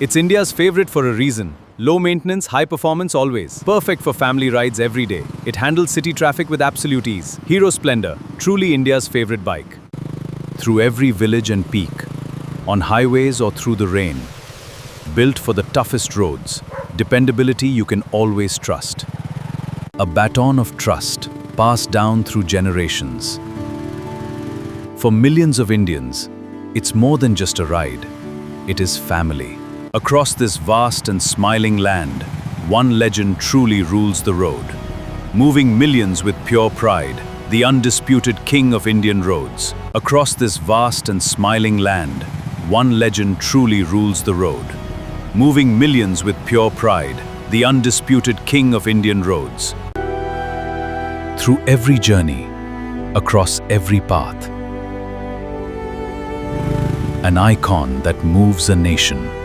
It's India's favorite for a reason. Low maintenance, high performance always. Perfect for family rides every day. It handles city traffic with absolute ease. Hero Splendor, truly India's favorite bike. Through every village and peak, on highways or through the rain. Built for the toughest roads, dependability you can always trust. A baton of trust, passed down through generations. For millions of Indians, it's more than just a ride. It is family. Across this vast and smiling land, one legend truly rules the road. Moving millions with pure pride, the undisputed king of Indian roads. Across this vast and smiling land, one legend truly rules the road. Moving millions with pure pride, the undisputed king of Indian roads. Through every journey, across every path, an icon that moves a nation.